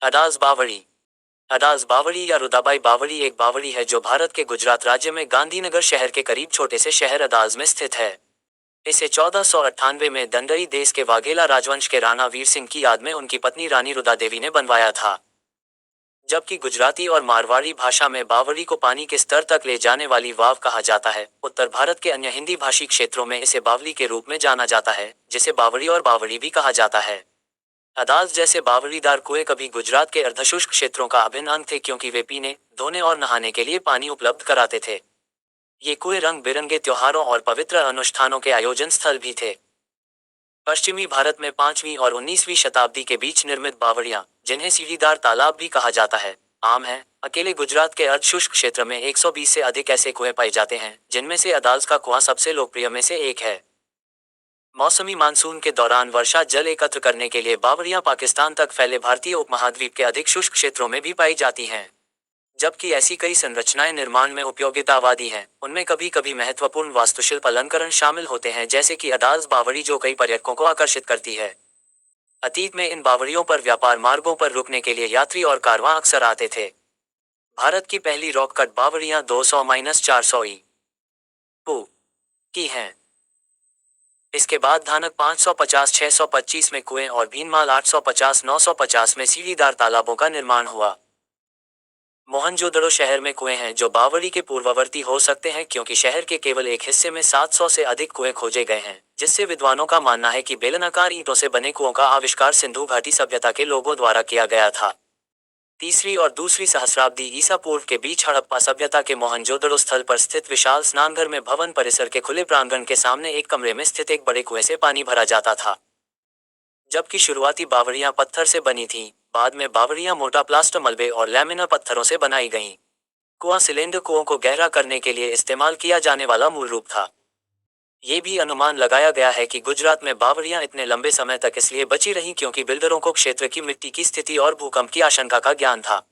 अडाज बावड़ी। अडाज बावड़ी या रुदाबाई बावड़ी एक बावड़ी है जो भारत के गुजरात राज्य में गांधीनगर शहर के करीब छोटे से शहर अदाज में स्थित है। इसे 1498 में दंडई देश के वाघेला राजवंश के राणा वीर सिंह की याद में उनकी पत्नी रानी रुदा देवी ने बनवाया था। जबकि गुजराती और मारवाड़ी भाषा में बावड़ी को पानी के स्तर तक ले जाने वाली वाव कहा जाता है। उत्तर भारत के अन्य हिंदी भाषी क्षेत्रों में इसे बावली के रूप में जाना जाता है, जिसे बावड़ी और बावड़ी भी कहा जाता है। अदाज जैसे बावड़ीदार कुएं कभी गुजरात के अर्धशुष्क क्षेत्रों का अभिन्न अंग थे, क्योंकि वे पीने, धोने और नहाने के लिए पानी उपलब्ध कराते थे। ये कुएं रंग बिरंगे त्योहारों और पवित्र अनुष्ठानों के आयोजन स्थल भी थे। पश्चिमी भारत में 5वीं और 19वीं शताब्दी के बीच निर्मित बावड़ियां, जिन्हें सीढ़ीदार तालाब भी कहा जाता है, आम है। अकेले गुजरात के अर्धशुष्क क्षेत्र में 120 से अधिक ऐसे कुएं पाए जाते हैं, जिनमें से अदाज का कुआं सबसे लोकप्रिय में से एक है। मौसमी मानसून के दौरान वर्षा जल एकत्र करने के लिए बावड़ियां पाकिस्तान तक फैले भारतीय उपमहाद्वीप के अधिक शुष्क क्षेत्रों में भी पाई जाती हैं। जबकि ऐसी कई संरचनाएं निर्माण में उपयोगितावादी हैं, उनमें कभी कभी महत्वपूर्ण वास्तुशिल्प अलंकरण शामिल होते हैं, जैसे कि अडाज बावड़ी जो कई पर्यटकों को आकर्षित करती है। अतीत में इन बावड़ियों पर व्यापार मार्गों पर रुकने के लिए यात्री और कारवां अक्सर आते थे। भारत की पहली रॉक कट बावड़ियां 200-400 ई पू की हैं। इसके बाद धानक 550-625 में कुएं और भीनमाल 850-950 में सीढ़ीदार तालाबों का निर्माण हुआ। मोहनजोदड़ो शहर में कुएं हैं जो बावड़ी के पूर्ववर्ती हो सकते हैं, क्योंकि शहर के केवल एक हिस्से में 700 से अधिक कुएं खोजे गए हैं, जिससे विद्वानों का मानना है कि बेलनाकार ईंटों से बने कुओं का आविष्कार सिंधु घाटी सभ्यता के लोगों द्वारा किया गया था। तीसरी और दूसरी सहस्राब्दी ईसा पूर्व के बीच हड़प्पा सभ्यता के मोहनजोदड़ो स्थल पर स्थित विशाल स्नानघर में भवन परिसर के खुले प्रांगण के सामने एक कमरे में स्थित एक बड़े कुएं से पानी भरा जाता था। जबकि शुरुआती बावड़ियां पत्थर से बनी थीं, बाद में बावड़ियां मोटा प्लास्टर मलबे और लैमिना पत्थरों से बनाई गईं। कुआं सिलेंडर कुओं को गहरा करने के लिए इस्तेमाल किया जाने वाला मूल रूप था। ये भी अनुमान लगाया गया है कि गुजरात में बावड़ियां इतने लंबे समय तक इसलिए बची रहीं क्योंकि बिल्डरों को क्षेत्र की मिट्टी की स्थिति और भूकंप की आशंका का ज्ञान था।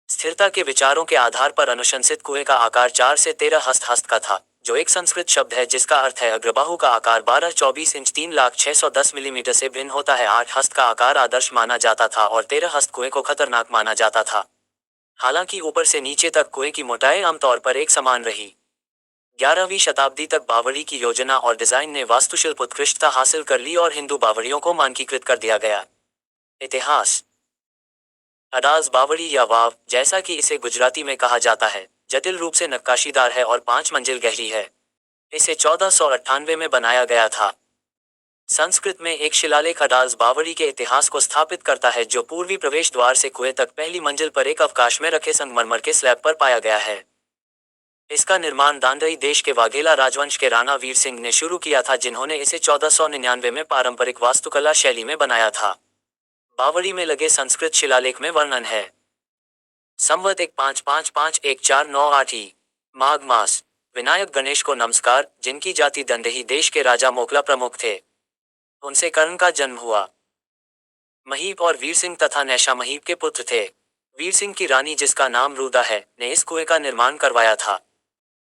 स्थिरता के विचारों के आधार पर अनुशंसित कुएं का आकार 4 से 13 हस्त का था, जो एक संस्कृत शब्द है जिसका अर्थ है अग्रबाहु का आकार 12-24 इंच 3,610 मिलीमीटर से भिन्न होता है। 8 हस्त का आकार आदर्श माना जाता था और 13 हस्त कुएं को खतरनाक माना जाता था। हालांकि ऊपर से नीचे तक कुएं की मोटाई आमतौर पर एक समान रही। 11वीं शताब्दी तक बावड़ी की योजना और डिजाइन ने वास्तुशिल्प उत्कृष्टता हासिल कर ली और हिंदू बावड़ियों को मानकीकृत कर दिया गया। इतिहास। अडाज बावड़ी या वाव, जैसा कि इसे गुजराती में कहा जाता है, जटिल रूप से नक्काशीदार है और 5 मंजिल गहरी है। इसे 1498 में बनाया गया था। संस्कृत में एक शिलालेख अडाज बावड़ी के इतिहास को स्थापित करता है, जो पूर्वी प्रवेश द्वार से कुएं तक पहली मंजिल पर एक अवकाश में रखे संगमरमर के स्लैब पर पाया गया है। इसका निर्माण दांडई देश के वाघेला राजवंश के राणा वीर सिंह ने शुरू किया था, जिन्होंने इसे 1499 में पारंपरिक वास्तुकला शैली में बनाया था। बावड़ी में लगे संस्कृत शिलालेख में वर्णन है। संवत 1555-1498 ई माघ मास, विनायक गणेश को नमस्कार, जिनकी जाति दंडही देश के राजा मोकला प्रमुख थे। उनसे कर्ण का जन्म हुआ। महीप और वीर सिंह तथा नैशा महीप के पुत्र थे। वीर सिंह की रानी, जिसका नाम रुदा है, ने इस कुएं का निर्माण करवाया था।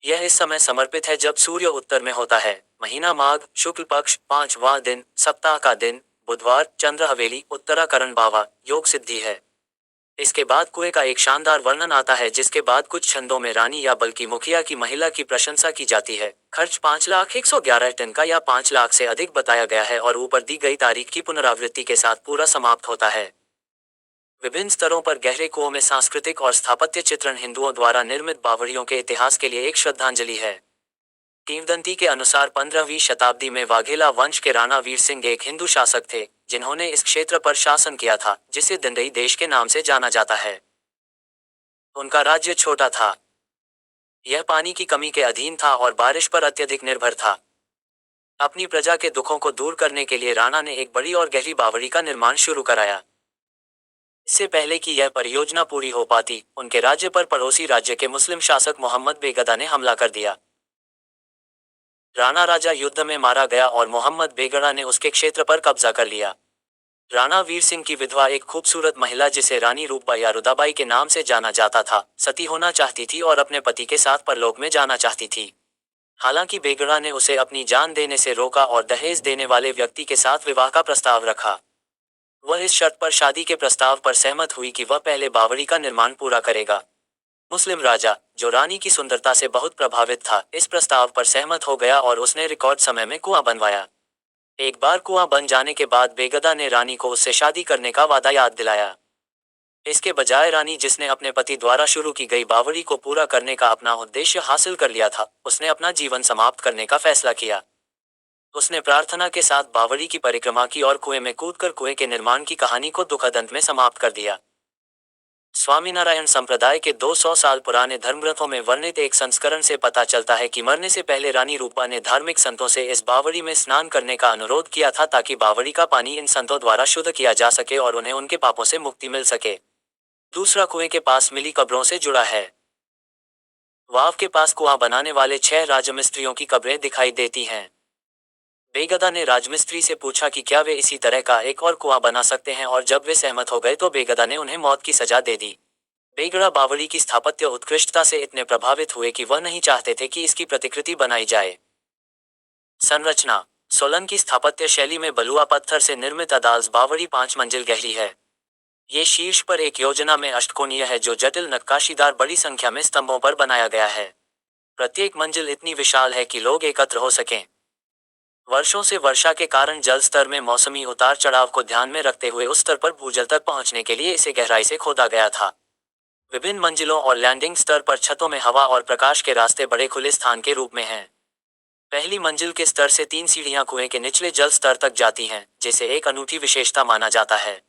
यह इस समय समर्पित है जब सूर्य उत्तर में होता है। महीना माघ, शुक्ल पक्ष, 5वां दिन, सप्ताह का दिन, बुधवार, चंद्र हवेली, उत्तराकरण बावा, योग सिद्धि है। इसके बाद कुएं का एक शानदार वर्णन आता है, जिसके बाद कुछ छंदों में रानी या बल्कि मुखिया की महिला की प्रशंसा की जाती है। खर्च 5,111 टन का या 5 लाख से अधिक बताया गया है और ऊपर दी गई तारीख की पुनरावृत्ति के साथ पूरा समाप्त होता है। विभिन्न स्तरों पर गहरे कुओं में सांस्कृतिक और स्थापत्य चित्रण हिंदुओं द्वारा निर्मित बावड़ियों के इतिहास के लिए एक श्रद्धांजलि है। किंवदंती के अनुसार 15वीं शताब्दी में वाघेला वंश के राणा वीर सिंह एक हिंदू शासक थे, जिन्होंने इस क्षेत्र पर शासन किया था, जिसे दंडई देश के नाम से जाना जाता है। उनका राज्य छोटा था। यह पानी की कमी के अधीन था और बारिश पर अत्यधिक निर्भर था। अपनी प्रजा के दुखों को दूर करने के लिए राणा ने एक बड़ी और गहरी बावड़ी का निर्माण शुरू कराया। इससे पहले कि यह परियोजना पूरी हो पाती, उनके राज्य पर पड़ोसी राज्य के मुस्लिम शासक मोहम्मद बेगदा ने हमला कर दिया। राणा राजा युद्ध में मारा गया और मोहम्मद बेगड़ा ने उसके क्षेत्र पर कब्जा कर लिया। राणा वीर सिंह की विधवा, एक खूबसूरत महिला जिसे रानी रूपबा या रुदाबाई के नाम से जाना जाता था, सती होना चाहती थी और अपने पति के साथ परलोक में जाना चाहती थी। हालांकि बेगड़ा ने उसे अपनी जान देने से रोका और दहेज देने वाले व्यक्ति के साथ विवाह का प्रस्ताव रखा। वह इस शर्त पर शादी के प्रस्ताव पर सहमत हुई कि वह पहले बावड़ी का निर्माण पूरा करेगा। मुस्लिम राजा, जो रानी की सुंदरता से बहुत प्रभावित था, इस प्रस्ताव पर सहमत हो गया और उसने रिकॉर्ड समय में कुआं बनवाया। एक बार कुआं बन जाने के बाद बेगदा ने रानी को उससे शादी करने का वादा याद दिलाया। इसके बजाय रानी, जिसने अपने पति द्वारा शुरू की गई बावड़ी को पूरा करने का अपना उद्देश्य हासिल कर लिया था, उसने अपना जीवन समाप्त करने का फैसला किया। उसने प्रार्थना के साथ बावड़ी की परिक्रमा की और कुएं में कूदकर कुएं के निर्माण की कहानी को दुखद अंत में समाप्त कर दिया। स्वामीनारायण संप्रदाय के 200 साल पुराने धर्मग्रंथों में वर्णित एक संस्करण से पता चलता है कि मरने से पहले रानी रूपा ने धार्मिक संतों से इस बावड़ी में स्नान करने का अनुरोध किया था, ताकि बावड़ी का पानी इन संतों द्वारा शुद्ध किया जा सके और उन्हें उनके पापों से मुक्ति मिल सके। दूसरा कुएं के पास मिली कब्रों से जुड़ा है। वाव के पास कुआं बनाने वाले 6 राजमिस्त्रियों की कब्रें दिखाई देती हैं। बेगदा ने राजमिस्त्री से पूछा कि क्या वे इसी तरह का एक और कुआं बना सकते हैं, और जब वे सहमत हो गए तो बेगदा ने उन्हें मौत की सजा दे दी। बेगड़ा बावड़ी की स्थापत्य उत्कृष्टता से इतने प्रभावित हुए कि वह नहीं चाहते थे कि इसकी प्रतिकृति बनाई जाए। संरचना: सोलन की स्थापत्य शैली में बलुआ पत्थर से निर्मित अदालज बावड़ी 5 मंजिल गहरी है। ये शीर्ष पर एक योजना में अष्टकोणीय है, जो जटिल नक्काशीदार बड़ी संख्या में स्तंभों पर बनाया गया है। प्रत्येक मंजिल इतनी विशाल है कि लोग एकत्र हो सकें। वर्षों से वर्षा के कारण जल स्तर में मौसमी उतार चढ़ाव को ध्यान में रखते हुए उस स्तर पर भूजल तक पहुंचने के लिए इसे गहराई से खोदा गया था। विभिन्न मंजिलों और लैंडिंग स्तर पर छतों में हवा और प्रकाश के रास्ते बड़े खुले स्थान के रूप में हैं। पहली मंजिल के स्तर से 3 सीढ़ियां कुएं के निचले जल स्तर तक जाती हैं, जिसे एक अनूठी विशेषता माना जाता है।